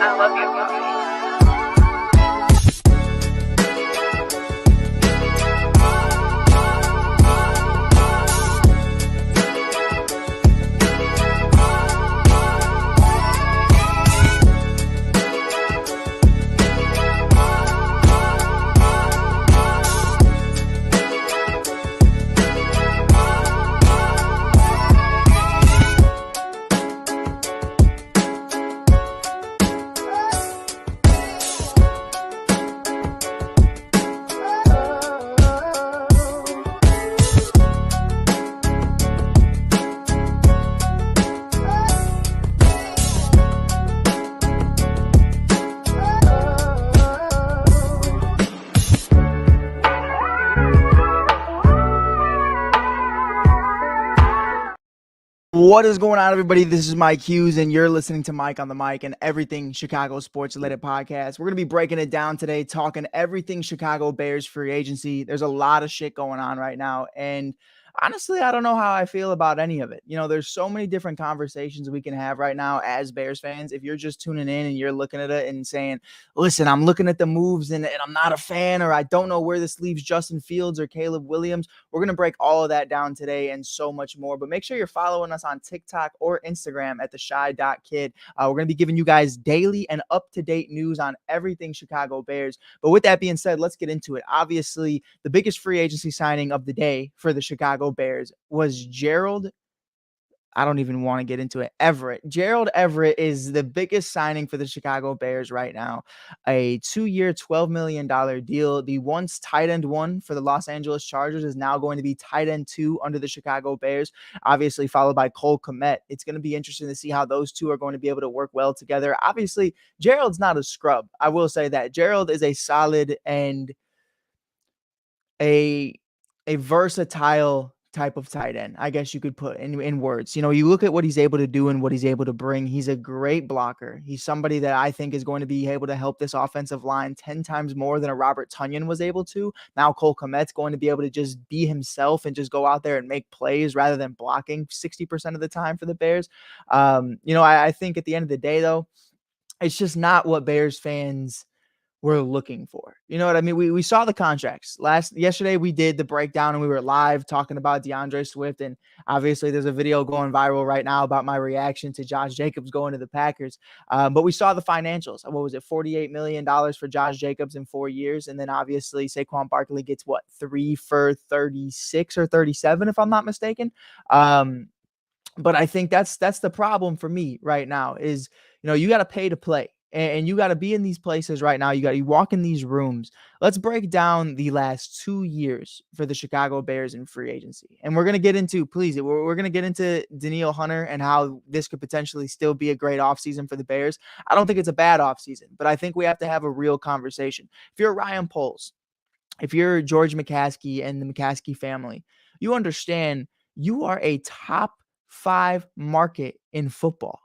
I love you. What is going on, everybody? This is Mike Hughes, and you're listening to Mike on the Mic and everything Chicago sports related podcast. We're going to be breaking it down today, talking everything Chicago Bears free agency. There's a lot of shit going on right now, and honestly, I don't know how I feel about any of it. You know, there's so many different conversations we can have right now as Bears fans. If you're just tuning in and you're looking at it and saying, listen, I'm looking at the moves and I'm not a fan, or I don't know where this leaves Justin Fields or Caleb Williams, we're going to break all of that down today and so much more. But make sure you're following us on TikTok or Instagram at theshy.kid. We're going to be giving you guys daily and up-to-date news on everything Chicago Bears. But with that being said, let's get into it. Obviously, the biggest free agency signing of the day for the Chicago Bears was Gerald. I don't even want to get into it. Everett. Gerald Everett is the biggest signing for the Chicago Bears right now. A 2-year, $12 million deal. The once tight end one for the Los Angeles Chargers is now going to be tight end 2 under the Chicago Bears, obviously followed by Cole Kmet. It's going to be interesting to see how those two are going to be able to work well together. Obviously, Gerald's not a scrub. I will say that. Gerald is a solid and a versatile type of tight end, I guess you could put in words. You know, you look at what he's able to do and what he's able to bring. He's a great blocker. He's somebody that I think is going to be able to help this offensive line 10 times more than a Robert Tonyan was able to. Now Cole Kmet's going to be able to just be himself and just go out there and make plays rather than blocking 60% of the time for the Bears. You know, I think at the end of the day, though, it's just not what Bears fans we're looking for. You know what I mean? We saw the contracts. Yesterday we did the breakdown and we were live talking about DeAndre Swift, and obviously there's a video going viral right now about my reaction to Josh Jacobs going to the Packers. But we saw the financials. What was it? $48 million for Josh Jacobs in 4 years. And then obviously Saquon Barkley gets 3 for 36 or 37, if I'm not mistaken. But I think that's the problem for me right now is, you know, you got to pay to play. And you got to be in these places right now. You walk in these rooms. Let's break down the last 2 years for the Chicago Bears in free agency. And we're going to get into, we're going to get into Danielle Hunter and how this could potentially still be a great offseason for the Bears. I don't think it's a bad offseason, but I think we have to have a real conversation. If you're Ryan Poles, if you're George McCaskey and the McCaskey family, you understand you are a top 5 market in football.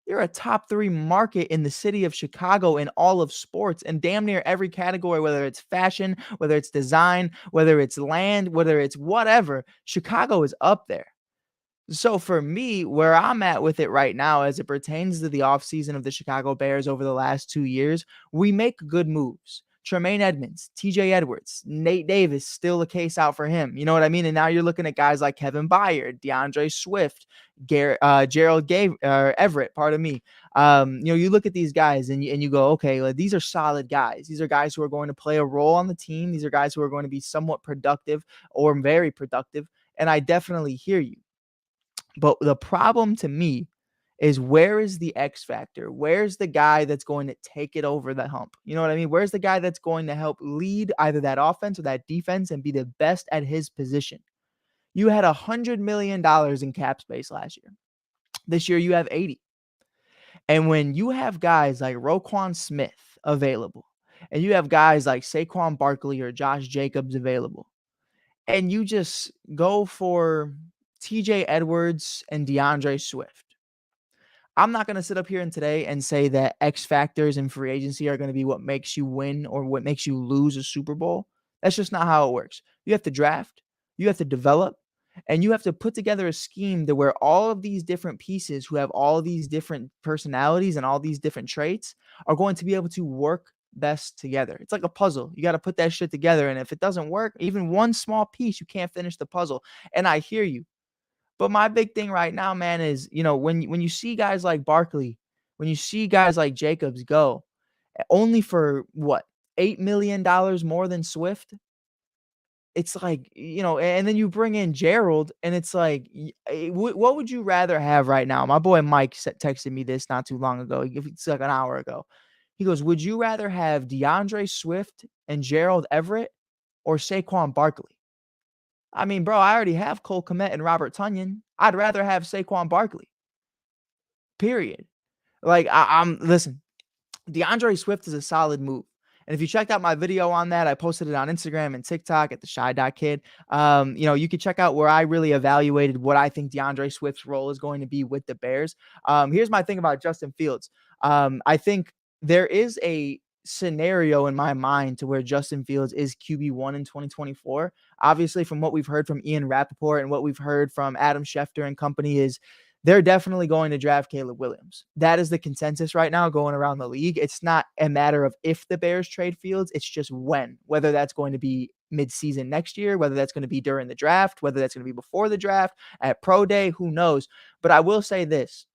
You're a top 3 market in the city of Chicago in all of sports and damn near every category, whether it's fashion, whether it's design, whether it's land, whether it's whatever. Chicago is up there. So for me, where I'm at with it right now, as it pertains to the offseason of the Chicago Bears over the last 2 years, we make good moves. Tremaine Edmonds, TJ Edwards, Nate Davis, still a case out for him. You know what I mean? And now you're looking at guys like Kevin Byard, DeAndre Swift, Gerald Everett, pardon me. You know, you look at these guys and you go, okay, like, these are solid guys. These are guys who are going to play a role on the team. These are guys who are going to be somewhat productive or very productive. And I definitely hear you. But the problem to me is, where is the X factor? Where's the guy that's going to take it over the hump? You know what I mean? Where's the guy that's going to help lead either that offense or that defense and be the best at his position? You had $100 million in cap space last year. This year you have 80. And when you have guys like Roquan Smith available, and you have guys like Saquon Barkley or Josh Jacobs available, and you just go for TJ Edwards and DeAndre Swift, I'm not going to sit up here and today and say that X factors in free agency are going to be what makes you win or what makes you lose a Super Bowl. That's just not how it works. You have to draft, you have to develop, And you have to put together a scheme to where all of these different pieces who have all these different personalities and all these different traits are going to be able to work best together. It's like a puzzle. You got to put that shit together. And if it doesn't work, even one small piece, you can't finish the puzzle. And I hear you. But my big thing right now, man, is, when you see guys like Barkley, when you see guys like Jacobs go, only for what, $8 million more than Swift, it's like, and then you bring in Gerald, and it's like, what would you rather have right now? My boy Mike texted me this not too long ago. It's like an hour ago. He goes, "Would you rather have DeAndre Swift and Gerald Everett or Saquon Barkley?" I mean, bro, I already have Cole Kmet and Robert Tunyon. I'd rather have Saquon Barkley. Period. Like, I'm listen. DeAndre Swift is a solid move. And if you checked out my video on that, I posted it on Instagram and TikTok at the Shy.Kid. You can check out where I really evaluated what I think DeAndre Swift's role is going to be with the Bears. Here's my thing about Justin Fields. I think there is a scenario in my mind to where Justin Fields is QB1 in 2024. Obviously, from what we've heard from Ian Rappaport and what we've heard from Adam Schefter and company, is they're definitely going to draft Caleb Williams. That is the consensus right now going around the league. It's not a matter of if the Bears trade Fields, it's just when, whether that's going to be mid-season next year, whether that's going to be during the draft, whether that's going to be before the draft, at pro day, who knows. But I will say this.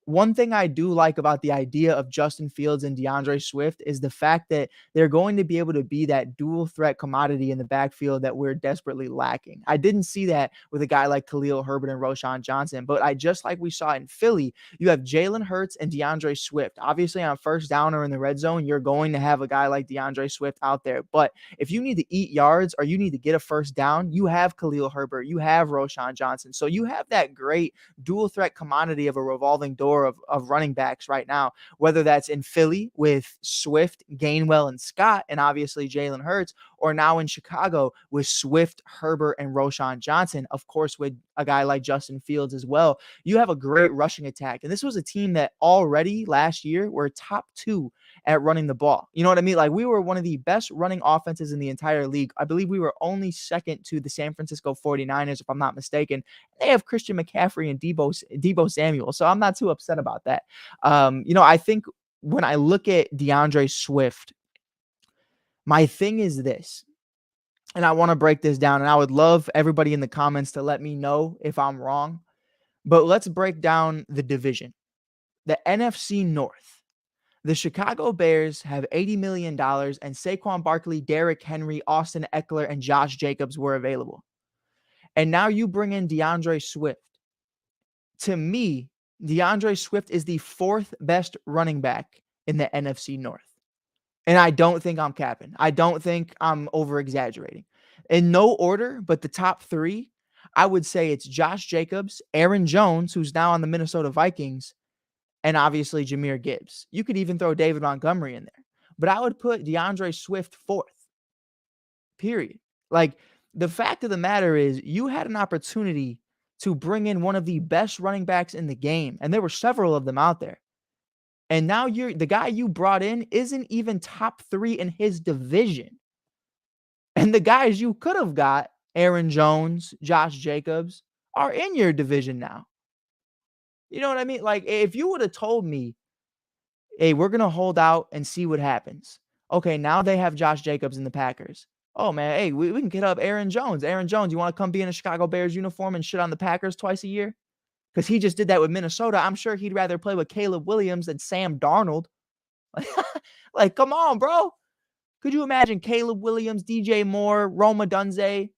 One thing I do like about the idea of Justin Fields and DeAndre Swift is the fact that they're going to be able to be that dual threat commodity in the backfield that we're desperately lacking. I didn't see that with a guy like Khalil Herbert and Roshan Johnson, but just like we saw in Philly, you have Jalen Hurts and DeAndre Swift. Obviously, on first down or in the red zone, you're going to have a guy like DeAndre Swift out there. But if you need to eat yards or you need to get a first down, you have Khalil Herbert, you have Roshan Johnson. So you have that great dual threat commodity of a revolving door of running backs right now, whether that's in Philly with Swift, Gainwell, and Scott, and obviously Jalen Hurts, or now in Chicago with Swift, Herbert, and Roshan Johnson, of course, with a guy like Justin Fields as well. You have a great rushing attack. And this was a team that already last year were top 2 at running the ball. You know what I mean? Like, we were one of the best running offenses in the entire league. I believe we were only second to the San Francisco 49ers, if I'm not mistaken. They have Christian McCaffrey and Debo Samuel, so I'm not too upset about that. I think when I look at DeAndre Swift, my thing is this, and I want to break this down, and I would love everybody in the comments to let me know if I'm wrong, but let's break down the division. The NFC North. The Chicago Bears have $80 million, and Saquon Barkley, Derrick Henry, Austin Eckler, and Josh Jacobs were available. And now you bring in DeAndre Swift. To me, DeAndre Swift is the 4th best running back in the NFC North. And I don't think I'm capping. I don't think I'm over-exaggerating. In no order, but the top 3, I would say it's Josh Jacobs, Aaron Jones, who's now on the Minnesota Vikings, and obviously Jahmyr Gibbs. You could even throw David Montgomery in there. But I would put DeAndre Swift 4th, period. Like, the fact of the matter is you had an opportunity to bring in one of the best running backs in the game, and there were several of them out there. And now the guy you brought in isn't even top 3 in his division. And the guys you could have got, Aaron Jones, Josh Jacobs, are in your division now. You know what I mean? Like, if you would have told me, hey, we're going to hold out and see what happens. Okay, now they have Josh Jacobs in the Packers. Oh, man, hey, we can get up Aaron Jones. Aaron Jones, you want to come be in a Chicago Bears uniform and shit on the Packers twice a year? Because he just did that with Minnesota. I'm sure he'd rather play with Caleb Williams than Sam Darnold. Like, come on, bro. Could you imagine Caleb Williams, DJ Moore, Roma Dunze,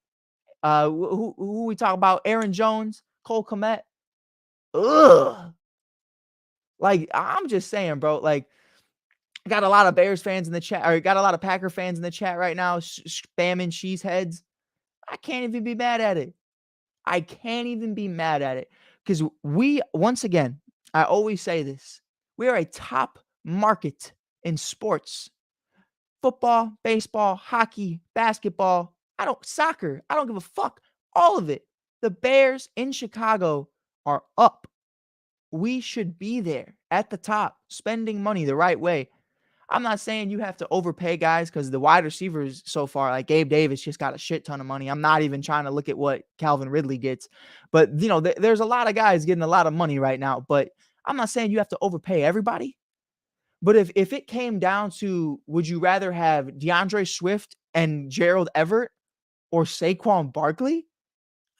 who we talk about, Aaron Jones, Cole Kmet? Ugh. Like, I'm just saying, bro. Like, got a lot of Bears fans in the chat, or got a lot of Packer fans in the chat right now spamming cheeseheads. I can't even be mad at it. I can't even be mad at it. Because once again, I always say this, we are a top market in sports. Football, baseball, hockey, basketball, soccer, I don't give a fuck. All of it. The Bears in Chicago are up. We should be there at the top, spending money the right way. I'm not saying you have to overpay guys because the wide receivers so far, like Gabe Davis, just got a shit ton of money. I'm not even trying to look at what Calvin Ridley gets, but there's a lot of guys getting a lot of money right now. But I'm not saying you have to overpay everybody. But if it came down to, would you rather have DeAndre Swift and Gerald Everett or Saquon Barkley?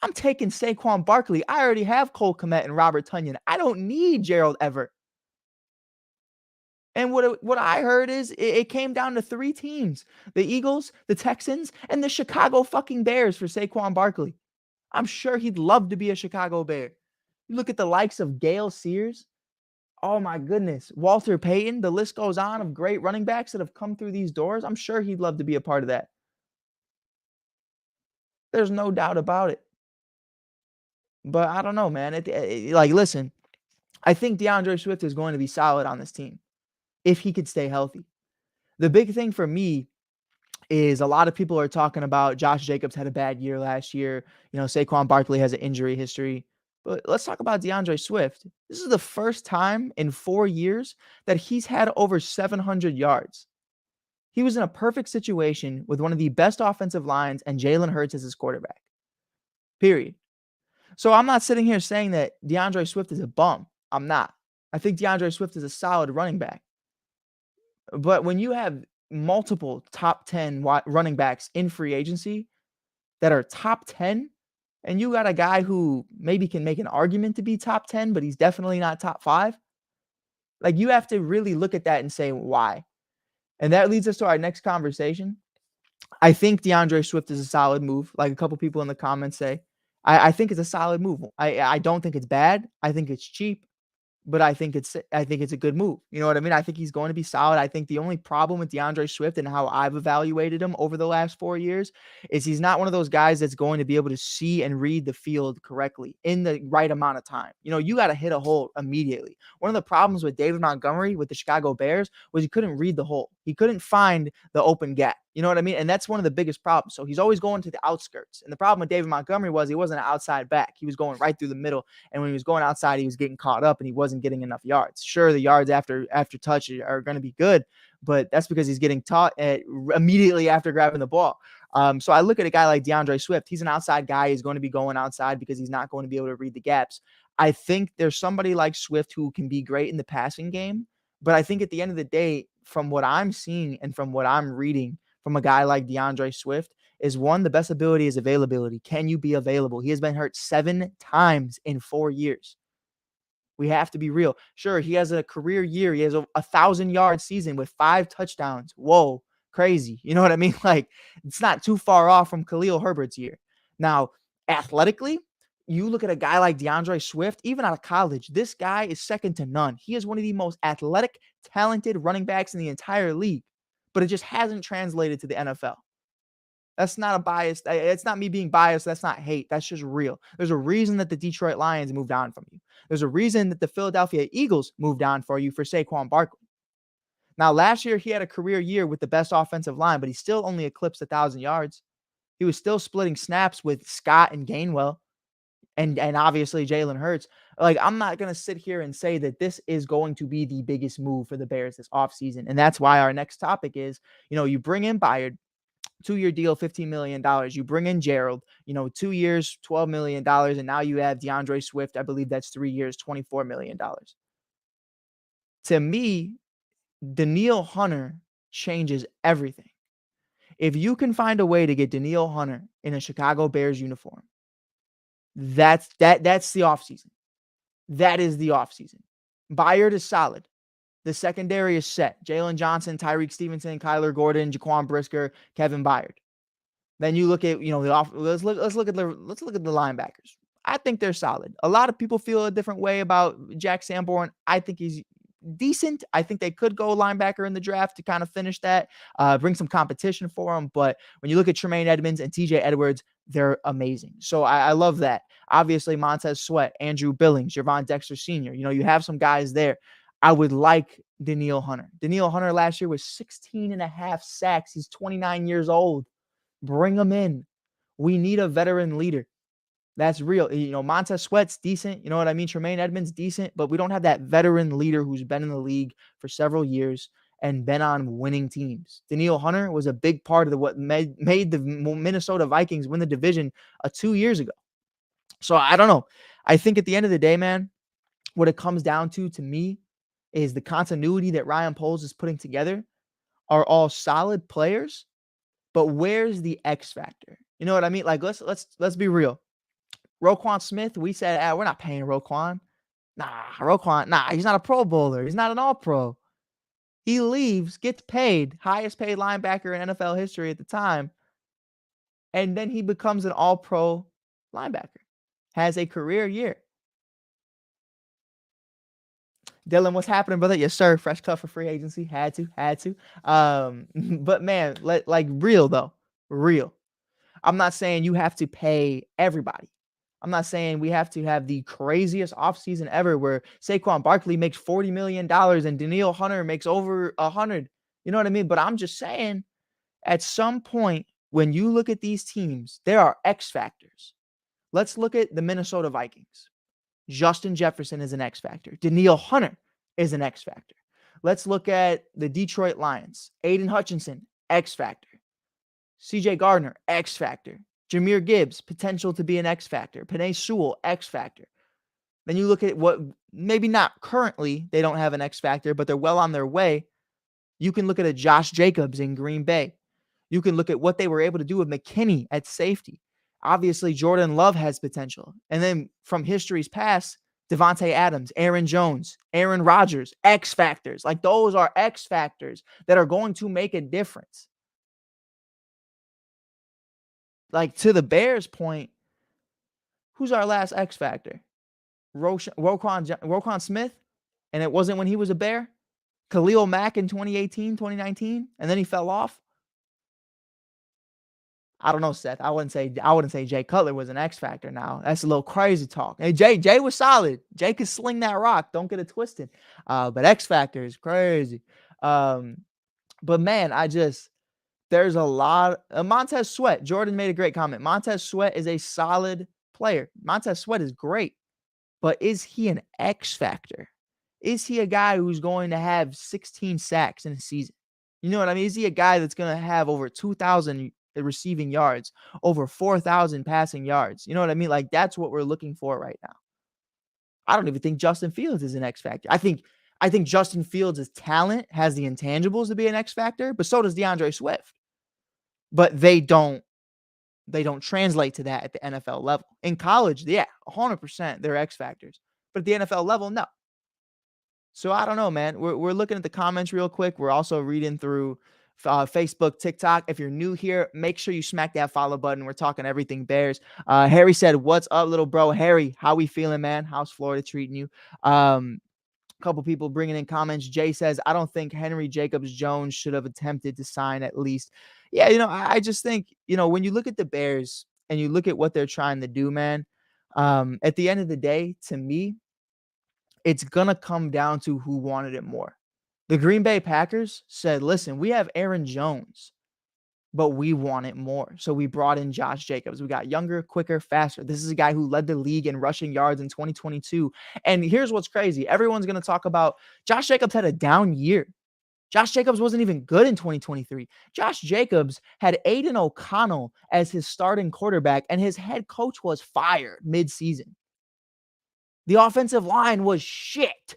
I'm taking Saquon Barkley. I already have Cole Kmet and Robert Tonyan. I don't need Gerald Everett. And what I heard is it came down to three teams: the Eagles, the Texans, and the Chicago fucking Bears for Saquon Barkley. I'm sure he'd love to be a Chicago Bear. You look at the likes of Gale Sears. Oh my goodness. Walter Payton. The list goes on of great running backs that have come through these doors. I'm sure he'd love to be a part of that. There's no doubt about it. But I don't know, man. Like, listen, I think DeAndre Swift is going to be solid on this team if he could stay healthy. The big thing for me is a lot of people are talking about Josh Jacobs had a bad year last year. Saquon Barkley has an injury history. But let's talk about DeAndre Swift. This is the first time in 4 years that he's had over 700 yards. He was in a perfect situation with one of the best offensive lines and Jalen Hurts as his quarterback. Period. So I'm not sitting here saying that DeAndre Swift is a bum. I'm not. I think DeAndre Swift is a solid running back. But when you have multiple top 10 running backs in free agency that are top 10, and you got a guy who maybe can make an argument to be top 10, but he's definitely not top 5, like, you have to really look at that and say, why? And that leads us to our next conversation. I think DeAndre Swift is a solid move, like a couple people in the comments say. I think it's a solid move. I don't think it's bad. I think it's cheap. But I think it's a good move. You know what I mean? I think he's going to be solid. I think the only problem with DeAndre Swift and how I've evaluated him over the last 4 years is he's not one of those guys that's going to be able to see and read the field correctly in the right amount of time. You got to hit a hole immediately. One of the problems with David Montgomery with the Chicago Bears was he couldn't read the hole. He couldn't find the open gap. You know what I mean? And that's one of the biggest problems. So he's always going to the outskirts. And the problem with David Montgomery was he wasn't an outside back. He was going right through the middle. And when he was going outside, he was getting caught up and he wasn't getting enough yards. Sure, the yards after touch are going to be good, but that's because he's getting taught immediately after grabbing the ball. So I look at a guy like DeAndre Swift. He's an outside guy. He's going to be going outside because he's not going to be able to read the gaps. I think there's somebody like Swift who can be great in the passing game. But I think at the end of the day, from what I'm seeing and from what I'm reading from a guy like DeAndre Swift, is one, the best ability is availability. Can you be available? He has been hurt 7 times in 4 years. We have to be real. Sure, he has a career year. He has a 1,000-yard season with 5 touchdowns. Whoa, crazy. You know what I mean? Like, it's not too far off from Khalil Herbert's year. Now, athletically, you look at a guy like DeAndre Swift, even out of college, this guy is second to none. He is one of the most athletic, talented running backs in the entire league, but it just hasn't translated to the NFL. That's not a bias. It's not me being biased. That's not hate. That's just real. There's a reason that the Detroit Lions moved on from you. There's a reason that the Philadelphia Eagles moved on for you for Saquon Barkley. Now, last year, he had a career year with the best offensive line, but he still only eclipsed 1,000 yards. He was still splitting snaps with Scott and Gainwell and obviously Jalen Hurts. Like, I'm not going to sit here and say that this is going to be the biggest move for the Bears this offseason. And that's why our next topic is, you bring in Byard, 2-year deal, $15 million. You bring in Gerald, 2 years, $12 million. And now you have DeAndre Swift. I believe that's 3 years, $24 million. To me, Danielle Hunter changes everything. If you can find a way to get Danielle Hunter in a Chicago Bears uniform, that's the offseason. That is the offseason. Byard is solid. The secondary is set. Jalen Johnson, Tyreek Stevenson, Kyler Gordon, Jaquan Brisker, Kevin Byard. Then you look at, let's look at the linebackers. I think they're solid. A lot of people feel a different way about Jack Sanborn. I think he's decent. I think they could go linebacker in the draft to kind of finish that, bring some competition for him. But when you look at Tremaine Edmonds and TJ Edwards, they're amazing. So I love that. Obviously, Montez Sweat, Andrew Billings, Javon Dexter Sr. You have some guys there. I would like Danielle Hunter. Danielle Hunter last year was 16 and a half sacks. He's 29 years old. Bring him in. We need a veteran leader. That's real. Montez Sweat's decent. You know what I mean? Tremaine Edmonds, decent. But we don't have that veteran leader who's been in the league for several years. and been on winning teams. Daniil Hunter was a big part of what made the Minnesota Vikings win the division 2 years ago. So I don't know. I think at the end of the day, man, what it comes down to me is the continuity that Ryan Poles is putting together are all solid players, but where's the X factor? You know what I mean? Like let's be real. Roquan Smith, we said, we're not paying Roquan. Roquan, he's not a Pro Bowler. He's not an All-Pro. He leaves, gets paid, highest paid linebacker in NFL history at the time, and then he becomes an All-Pro linebacker. Has a career year. Dylan, what's happening, brother? Yes, sir. Fresh cut for free agency. Had to. But man, real though. Real. I'm not saying you have to pay everybody. I'm not saying we have to have the craziest offseason ever where Saquon Barkley makes $40 million and Daniil Hunter makes over 100. You know what I mean? But I'm just saying at some point when you look at these teams, there are X factors. Let's look at the Minnesota Vikings. Justin Jefferson is an X factor. Daniil Hunter is an X factor. Let's look at the Detroit Lions. Aiden Hutchinson, X factor. CJ Gardner, X factor. Jahmyr Gibbs, potential to be an X factor. Penei Sewell, X factor. Then you look at what maybe not currently they don't have an X factor, but they're well on their way. You can look at a Josh Jacobs in Green Bay. You can look at what they were able to do with McKinney at safety. Obviously, Jordan Love has potential. And then from history's past, Devontae Adams, Aaron Jones, Aaron Rodgers, X factors. Like those are X factors that are going to make a difference. Like to the Bears' point, who's our last X factor? Roquan Smith, and it wasn't when he was a Bear. Khalil Mack in 2018, 2019, and then he fell off. I don't know, Seth. I wouldn't say Jay Cutler was an X factor now. That's a little crazy talk. And Jay was solid. Jay could sling that rock. Don't get it twisted. But X factor is crazy. But man, there's a lot. Montez Sweat. Jordan made a great comment. Montez Sweat is a solid player. Montez Sweat is great. But is he an X factor? Is he a guy who's going to have 16 sacks in a season? You know what I mean? Is he a guy that's going to have over 2,000 receiving yards, over 4,000 passing yards? You know what I mean? Like that's what we're looking for right now. I don't even think Justin Fields is an X factor. I think Justin Fields' talent has the intangibles to be an X factor, but so does DeAndre Swift. But they don't translate to that at the NFL level. In college, yeah, 100% they're X factors. But at the NFL level, no. So I don't know, man. We're looking at the comments real quick. We're also reading through Facebook, TikTok. If you're new here, make sure you smack that follow button. We're talking everything Bears. Harry said, "What's up, little bro?" Harry, how we feeling, man? How's Florida treating you? A couple people bringing in comments. Jay says, "I don't think Henry Jacobs-Jones should have attempted to sign at least." Yeah, I just think, when you look at the Bears and you look at what they're trying to do, man, at the end of the day, to me, it's going to come down to who wanted it more. The Green Bay Packers said, listen, we have Aaron Jones, but we want it more. So we brought in Josh Jacobs. We got younger, quicker, faster. This is a guy who led the league in rushing yards in 2022. And here's what's crazy. Everyone's going to talk about Josh Jacobs had a down year. Josh Jacobs wasn't even good in 2023. Josh Jacobs had Aiden O'Connell as his starting quarterback, and his head coach was fired mid-season. The offensive line was shit.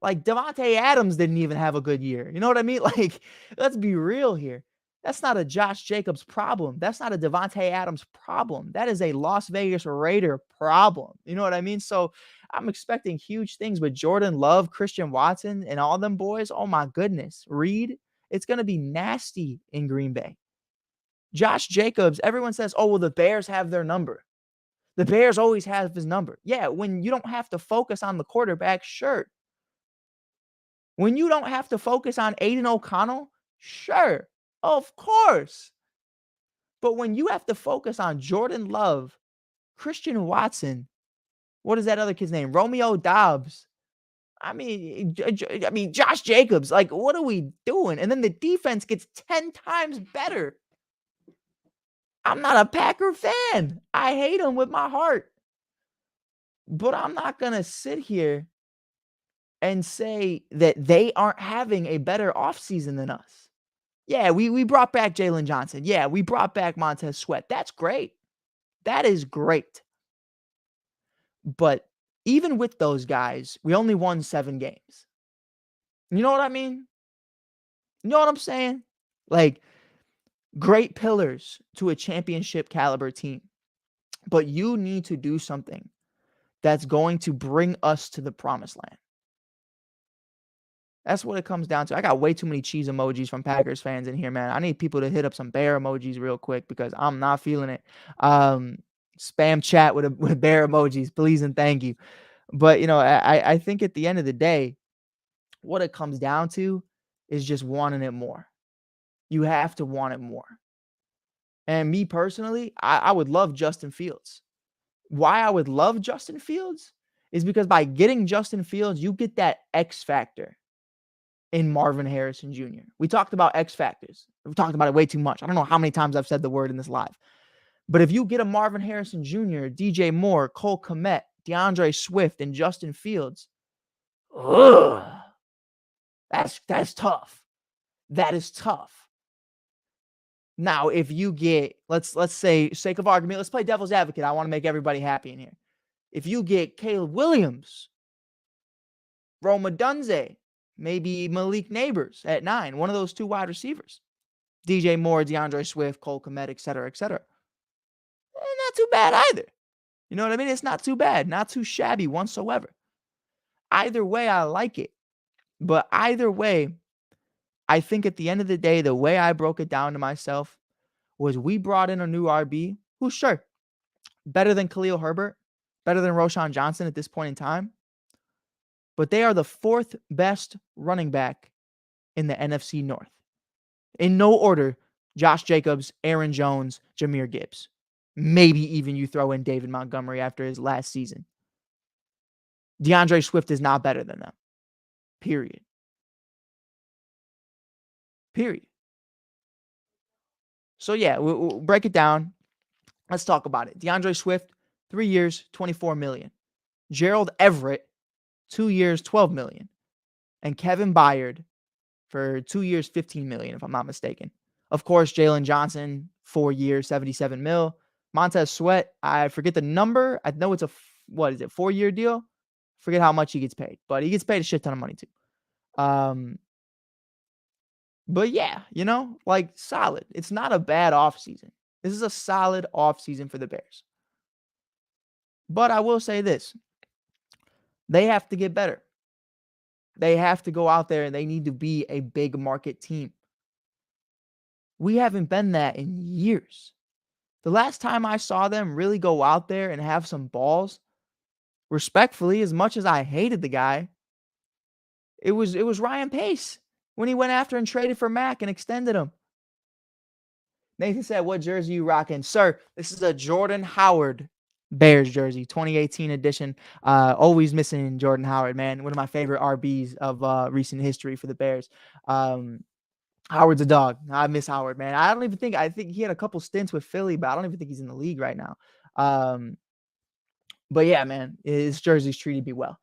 Like Devontae Adams didn't even have a good year. You know what I mean? Like, let's be real here. That's not a Josh Jacobs problem. That's not a Devontae Adams problem. That is a Las Vegas Raider problem. You know what I mean? So I'm expecting huge things with Jordan Love, Christian Watson, and all them boys. Oh my goodness. Reed, it's going to be nasty in Green Bay. Josh Jacobs, everyone says, oh, well, the Bears have their number. The Bears always have his number. Yeah, when you don't have to focus on the quarterback, sure. When you don't have to focus on Aiden O'Connell, sure, of course. But when you have to focus on Jordan Love, Christian Watson, what is that other kid's name? Romeo Dobbs. I mean, Josh Jacobs. Like, what are we doing? And then the defense gets 10 times better. I'm not a Packer fan. I hate them with my heart. But I'm not going to sit here and say that they aren't having a better offseason than us. Yeah, we brought back Jalen Johnson. Yeah, we brought back Montez Sweat. That's great. That is great. But even with those guys, we only won 7 games. You know what I mean? You know what I'm saying? Like, great pillars to a championship caliber team. But you need to do something that's going to bring us to the promised land. That's what it comes down to. I got way too many cheese emojis from Packers fans in here, man. I need people to hit up some bear emojis real quick because I'm not feeling it. Spam chat with bear emojis, please and thank you. But I think at the end of the day, what it comes down to is just wanting it more. You have to want it more. And me personally, I would love Justin Fields. Why I would love Justin Fields is because by getting Justin Fields, you get that X factor in Marvin Harrison Jr. We talked about X factors. We've talked about it way too much. I don't know how many times I've said the word in this live. But if you get a Marvin Harrison Jr., DJ Moore, Cole Kmet, DeAndre Swift, and Justin Fields, ugh, that's tough. That is tough. Now, if you get, let's say, sake of argument, let's play devil's advocate. I want to make everybody happy in here. If you get Caleb Williams, Roma Dunze, maybe Malik Neighbors at 9, one of those 2 wide receivers, DJ Moore, DeAndre Swift, Cole Kmet, et cetera, et cetera. Not too bad either. You know what I mean? It's not too bad, not too shabby whatsoever. Either way, I like it. But either way, I think at the end of the day, the way I broke it down to myself was we brought in a new RB who's sure better than Khalil Herbert, better than Roshan Johnson at this point in time. But they are the 4th best running back in the NFC North. In no order, Josh Jacobs, Aaron Jones, Jahmyr Gibbs. Maybe even you throw in David Montgomery after his last season. DeAndre Swift is not better than them. Period. So yeah, we'll break it down. Let's talk about it. DeAndre Swift, 3 years, $24 million. Gerald Everett, 2 years, $12 million. And Kevin Byard for 2 years, $15 million, if I'm not mistaken. Of course, Jalen Johnson, 4 years, $77 million. Montez Sweat, I forget the number. I know it's a 4-year deal? Forget how much he gets paid, but he gets paid a shit ton of money too. But yeah, solid. It's not a bad offseason. This is a solid offseason for the Bears. But I will say this. They have to get better. They have to go out there and they need to be a big market team. We haven't been that in years. The last time I saw them really go out there and have some balls, respectfully, as much as I hated the guy, it was Ryan Pace when he went after and traded for Mack and extended him. Nathan said, what jersey you rocking? Sir, this is a Jordan Howard Bears jersey, 2018 edition. Always missing Jordan Howard, man. One of my favorite RBs of recent history for the Bears. Howard's a dog. I miss Howard, man. I think he had a couple stints with Philly, but I don't even think he's in the league right now. But yeah, man, his jersey's treated me well.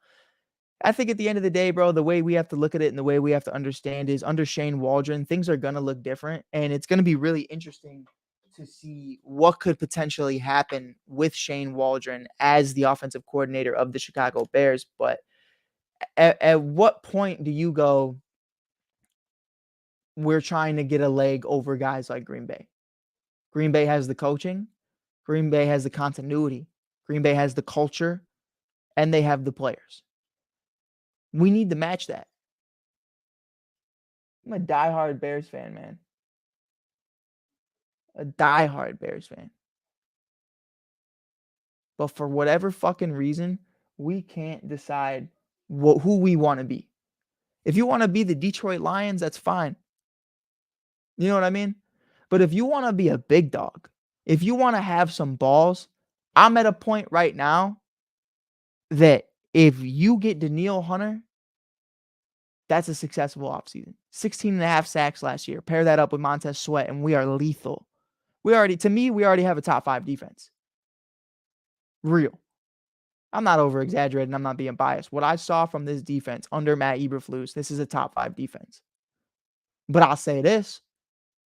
I think at the end of the day, bro, the way we have to look at it and the way we have to understand is under Shane Waldron, things are going to look different. And it's going to be really interesting to see what could potentially happen with Shane Waldron as the offensive coordinator of the Chicago Bears. But at what point do you go, we're trying to get a leg over guys like Green Bay? Green Bay has the coaching. Green Bay has the continuity. Green Bay has the culture. And they have the players. We need to match that. I'm a diehard Bears fan, man. A diehard Bears fan. But for whatever fucking reason, we can't decide who we want to be. If you want to be the Detroit Lions, that's fine. You know what I mean? But if you want to be a big dog, if you want to have some balls, I'm at a point right now that if you get Danielle Hunter, that's a successful offseason. 16 and a half sacks last year. Pair that up with Montez Sweat, and we are lethal. We already have a top 5 defense. Real. I'm not over exaggerating. I'm not being biased. What I saw from this defense under Matt Eberflus, this is a top five defense. But I'll say this: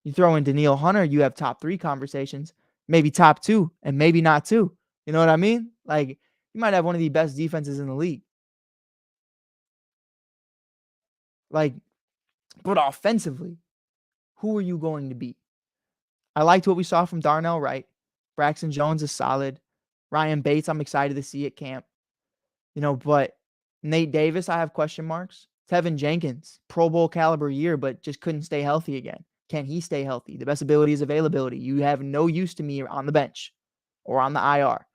you throw in Daniil Hunter, you have top three conversations, maybe top two, and maybe not two. You know what I mean? Like you might have one of the best defenses in the league. Like, but offensively, who are you going to beat? I liked what we saw from Darnell Wright. Braxton Jones is solid. Ryan Bates, I'm excited to see at camp. But Nate Davis, I have question marks. Tevin Jenkins, Pro Bowl caliber year, but just couldn't stay healthy again. Can he stay healthy? The best ability is availability. You have no use to me on the bench or on the IR.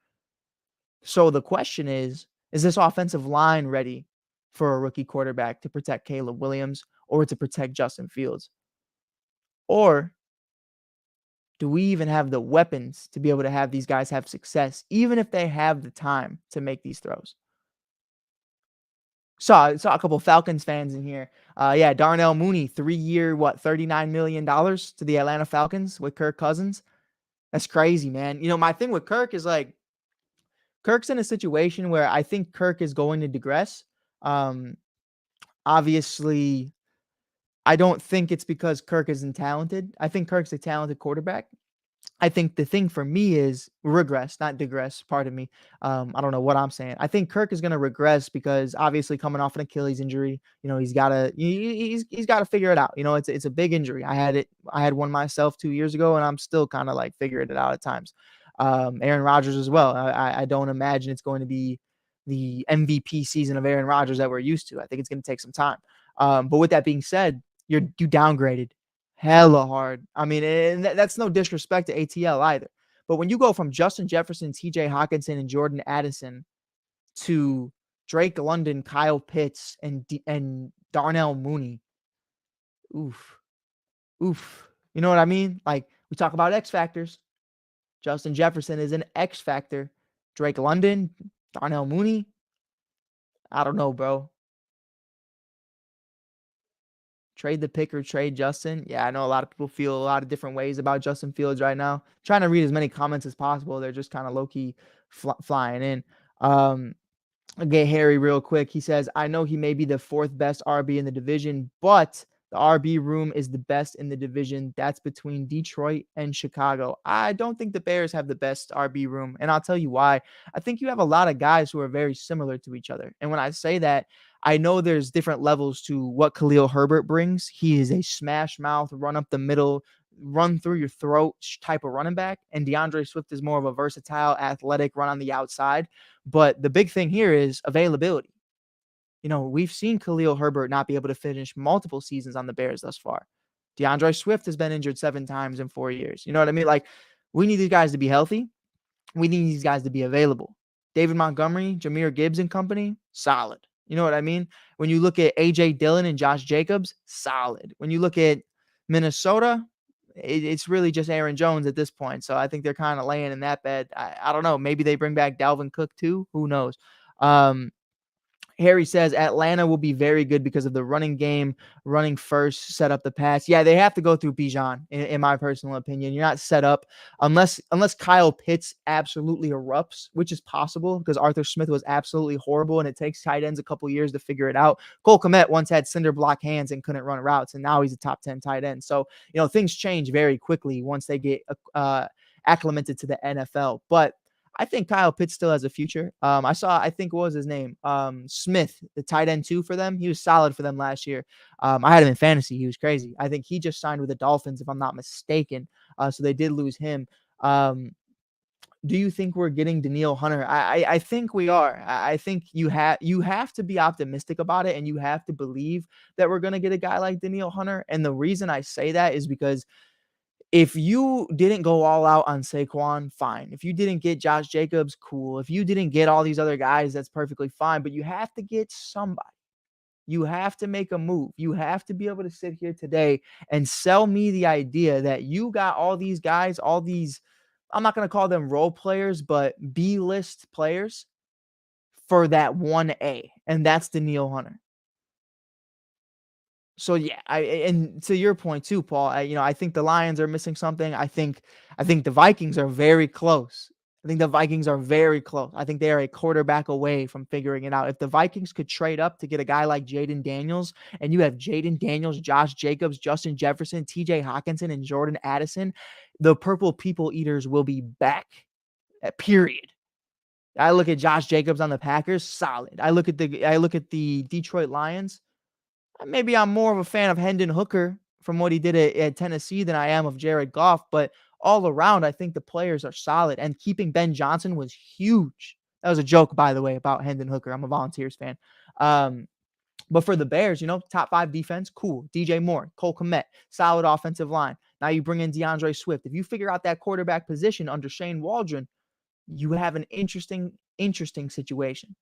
So the question is this offensive line ready for a rookie quarterback to protect Caleb Williams or to protect Justin Fields? Or do we even have the weapons to be able to have these guys have success, even if they have the time to make these throws? Saw a couple Falcons fans in here. Yeah, Darnell Mooney, 3-year, what, $39 million to the Atlanta Falcons with Kirk Cousins. That's crazy, man. My thing with Kirk is like Kirk's in a situation where I think Kirk is going to digress. Um, Obviously, I don't think it's because Kirk isn't talented. I think Kirk's a talented quarterback. I think the thing for me is regress, not digress. Pardon me. I don't know what I'm saying. I think Kirk is going to regress because obviously coming off an Achilles injury, he's got to figure it out. It's a big injury. I had one myself 2 years ago, and I'm still kind of like figuring it out at times. Aaron Rodgers as well. I don't imagine it's going to be the MVP season of Aaron Rodgers that we're used to. I think it's going to take some time. But with that being said, you downgraded hella hard. I mean, and that's no disrespect to ATL either. But when you go from Justin Jefferson, TJ Hawkinson, and Jordan Addison to Drake London, Kyle Pitts, and Darnell Mooney, oof, oof. You know what I mean? Like we talk about X factors. Justin Jefferson is an X factor. Drake London, Darnell Mooney. I don't know, bro. Trade the pick or trade Justin. Yeah, I know a lot of people feel a lot of different ways about Justin Fields right now. Trying to read as many comments as possible. They're just kind of low key flying in. Um, I'll get Harry real quick. He says, I know he may be the fourth best RB in the division, but the RB room is the best in the division. That's between Detroit and Chicago. I don't think the Bears have the best RB room, and I'll tell you why. I think you have a lot of guys who are very similar to each other. And when I say that, I know there's different levels to what Khalil Herbert brings. He is a smash mouth, run up the middle, run through your throat type of running back. And DeAndre Swift is more of a versatile, athletic, run on the outside. But the big thing here is availability. We've seen Khalil Herbert not be able to finish multiple seasons on the Bears thus far. DeAndre Swift has been injured 7 times in 4 years. You know what I mean? Like, we need these guys to be healthy. We need these guys to be available. David Montgomery, Jahmyr Gibbs and company, solid. You know what I mean? When you look at A.J. Dillon and Josh Jacobs, solid. When you look at Minnesota, it's really just Aaron Jones at this point. So I think they're kind of laying in that bed. I don't know. Maybe they bring back Dalvin Cook too. Who knows? Harry says Atlanta will be very good because of the running game, running first, set up the pass. Yeah, they have to go through Bijan, in my personal opinion. You're not set up unless Kyle Pitts absolutely erupts, which is possible because Arthur Smith was absolutely horrible, and it takes tight ends a couple years to figure it out. Cole Kmet once had cinder block hands and couldn't run routes, and now he's a top 10 tight end. So, things change very quickly once they get acclimated to the NFL. But I think Kyle Pitts still has a future. I think what was his name? Smith, the tight end 2 for them. He was solid for them last year. I had him in fantasy. He was crazy. I think he just signed with the Dolphins, if I'm not mistaken. So they did lose him. Do you think we're getting Daniil Hunter? I think we are. I think you have to be optimistic about it, and you have to believe that we're going to get a guy like Daniil Hunter. And the reason I say that is because if you didn't go all out on Saquon, fine. If you didn't get Josh Jacobs, cool. If you didn't get all these other guys, that's perfectly fine. But you have to get somebody. You have to make a move. You have to be able to sit here today and sell me the idea that you got all these guys, all these, I'm not going to call them role players, but B-list players for that 1A. And that's the Neil Hunter. So yeah, and to your point too, Paul, I think the Lions are missing something. I think the Vikings are very close. I think the Vikings are very close. I think they are a quarterback away from figuring it out. If the Vikings could trade up to get a guy like Jaden Daniels, and you have Jaden Daniels, Josh Jacobs, Justin Jefferson, TJ Hawkinson, and Jordan Addison, the Purple People Eaters will be back. Period. I look at Josh Jacobs on the Packers, solid. I look at the Detroit Lions. Maybe I'm more of a fan of Hendon Hooker from what he did at Tennessee than I am of Jared Goff, but all around, I think the players are solid. And keeping Ben Johnson was huge. That was a joke, by the way, about Hendon Hooker. I'm a Volunteers fan. Um, but for the Bears, top 5 defense, cool. DJ Moore, Cole Kmet, solid offensive line. Now you bring in DeAndre Swift. If you figure out that quarterback position under Shane Waldron, you have an interesting situation.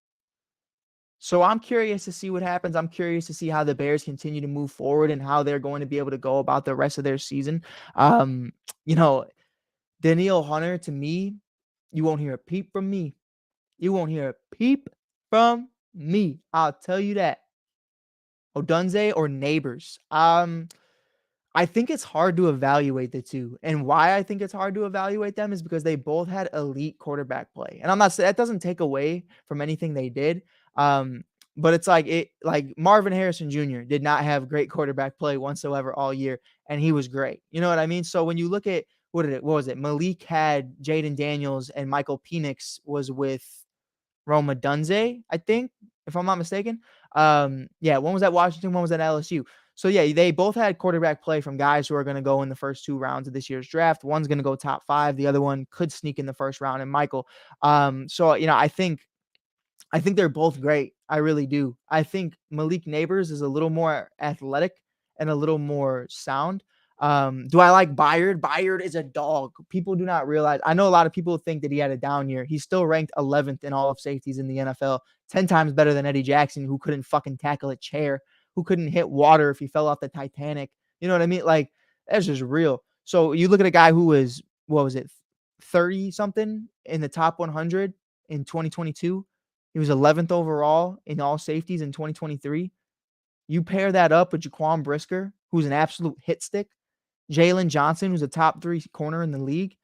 So I'm curious to see what happens. I'm curious to see how the Bears continue to move forward and how they're going to be able to go about the rest of their season. Um, you know, Danielle Hunter, to me, you won't hear a peep from me. You won't hear a peep from me. I'll tell you that. Odunze or Neighbors. I think it's hard to evaluate the two. And why I think it's hard to evaluate them is because they both had elite quarterback play. And I'm not saying that doesn't take away from anything they did. Um, but it's like Marvin Harrison Jr. did not have great quarterback play whatsoever all year, and he was great. You know what I mean? So when you look at what was it? Malik had Jaden Daniels and Michael Penix was with Roma Dunze, I think, if I'm not mistaken. Yeah, one was at Washington, one was at LSU. So yeah, they both had quarterback play from guys who are going to go in the first 2 rounds of this year's draft. One's going to go top 5, the other one could sneak in the first round. And Michael, so I think they're both great. I really do. I think Malik Neighbors is a little more athletic and a little more sound. Do I like Byard? Byard is a dog. People do not realize. I know a lot of people think that he had a down year. He's still ranked 11th in all of safeties in the NFL, 10 times better than Eddie Jackson, who couldn't fucking tackle a chair, who couldn't hit water if he fell off the Titanic. You know what I mean? Like, that's just real. So you look at a guy who was, what was it, 30 something in the top 100 in 2022. He was 11th overall in all safeties in 2023. You pair that up with Jaquan Brisker, who's an absolute hit stick, Jalen Johnson, who's a top 3 corner in the league,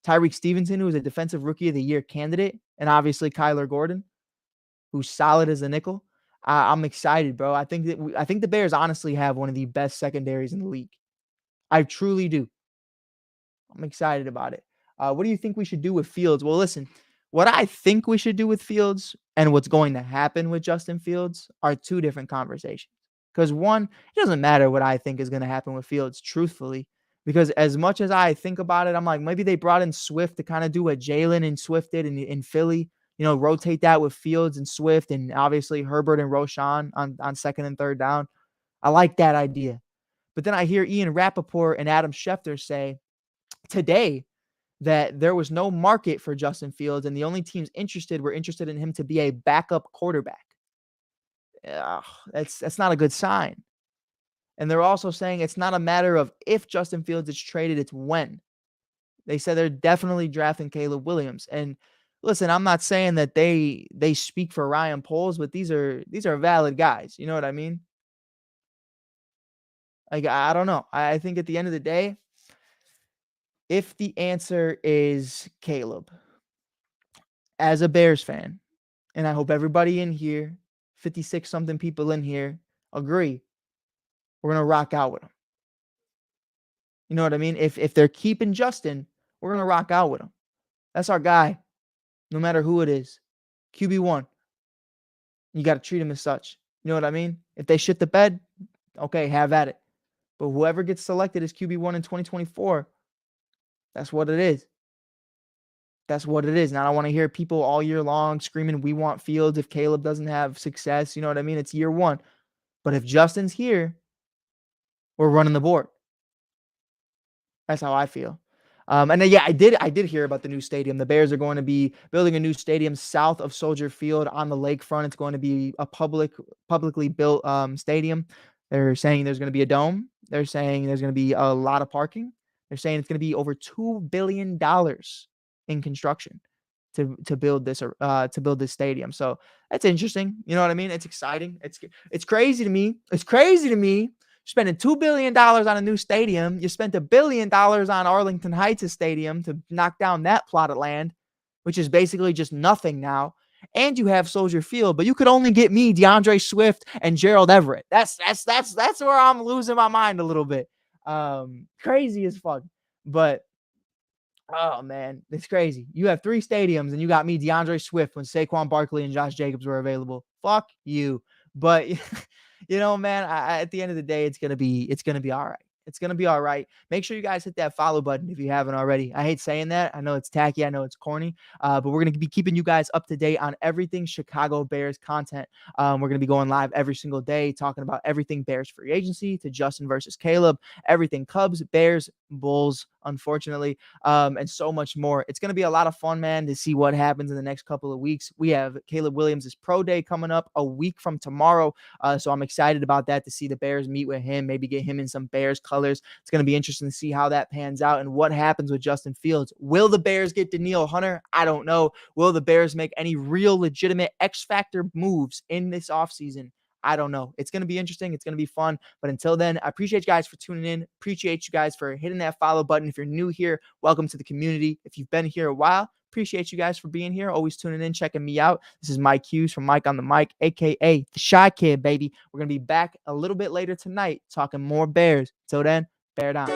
Tyreek Stevenson, who is a defensive rookie of the year candidate, and obviously Kyler Gordon, who's solid as a nickel. I'm excited, bro. I think the Bears honestly have one of the best secondaries in the league. I truly do. I'm excited about it. What do you think we should do with Fields? Well, listen, what I think we should do with Fields and what's going to happen with Justin Fields are 2 different conversations. Because one, it doesn't matter what I think is going to happen with Fields, truthfully, because as much as I think about it, I'm like, maybe they brought in Swift to kind of do what Jalen and Swift did in Philly, rotate that with Fields and Swift and obviously Herbert and Roshan on second and third down. I like that idea. But then I hear Ian Rappaport and Adam Schefter say today that there was no market for Justin Fields and the only teams were interested in him to be a backup quarterback. That's not a good sign. And they're also saying it's not a matter of if Justin Fields is traded, it's when. They said they're definitely drafting Caleb Williams. And listen, I'm not saying that they speak for Ryan Poles, but these are valid guys. You know what I mean? Like, I don't know. I think at the end of the day, if the answer is Caleb, as a Bears fan, and I hope everybody in here, 56 something people in here, agree, we're going to rock out with him. You know what I mean? If they're keeping Justin, we're going to rock out with him. That's our guy, no matter who it is. QB1. You got to treat him as such. You know what I mean? If they shit the bed, okay, have at it. But whoever gets selected as QB1 in 2024, that's what it is. That's what it is. Now, I don't want to hear people all year long screaming, we want Fields if Caleb doesn't have success. You know what I mean? It's year 1. But if Justin's here, we're running the board. That's how I feel. And then, yeah, I did hear about the new stadium. The Bears are going to be building a new stadium south of Soldier Field on the lakefront. It's going to be a publicly built stadium. They're saying there's going to be a dome. They're saying there's going to be a lot of parking. They're saying it's going to be over $2 billion in construction to build this stadium. So that's interesting. You know what I mean? It's exciting. It's crazy to me. It's crazy to me. Spending $2 billion on a new stadium. You spent $1 billion on Arlington Heights' stadium to knock down that plot of land. which is basically just nothing now. And you have Soldier Field, but you could only get me, DeAndre Swift, and Gerald Everett. That's where I'm losing my mind a little bit. Crazy as fuck. But oh man, it's crazy. You have 3 stadiums and you got me, DeAndre Swift, when Saquon Barkley and Josh Jacobs were available. Fuck you. But man, at the end of the day, it's gonna be all right. It's gonna be all right. Make sure you guys hit that follow button if you haven't already. I hate saying that. I know it's tacky. I know it's corny. But we're gonna be keeping you guys up to date on everything Chicago Bears content. We're gonna be going live every single day, talking about everything Bears free agency to Justin versus Caleb, everything Cubs, Bears, Bulls, unfortunately, and so much more. It's going to be a lot of fun, man, to see what happens in the next couple of weeks. We have Caleb Williams' pro day coming up a week from tomorrow. So I'm excited about that, to see the Bears meet with him, maybe get him in some Bears colors. It's going to be interesting to see how that pans out and what happens with Justin Fields. Will the Bears get Danielle Hunter? I don't know. Will the Bears make any real legitimate X factor moves in this offseason? I don't know. It's going to be interesting. It's going to be fun. But until then, I appreciate you guys for tuning in. Appreciate you guys for hitting that follow button. If you're new here, welcome to the community. If you've been here a while, appreciate you guys for being here. Always tuning in, checking me out. This is Mike Hughes from Mike on the Mic, a.k.a. The Shy Kid, baby. We're going to be back a little bit later tonight talking more Bears. Till then, bear down.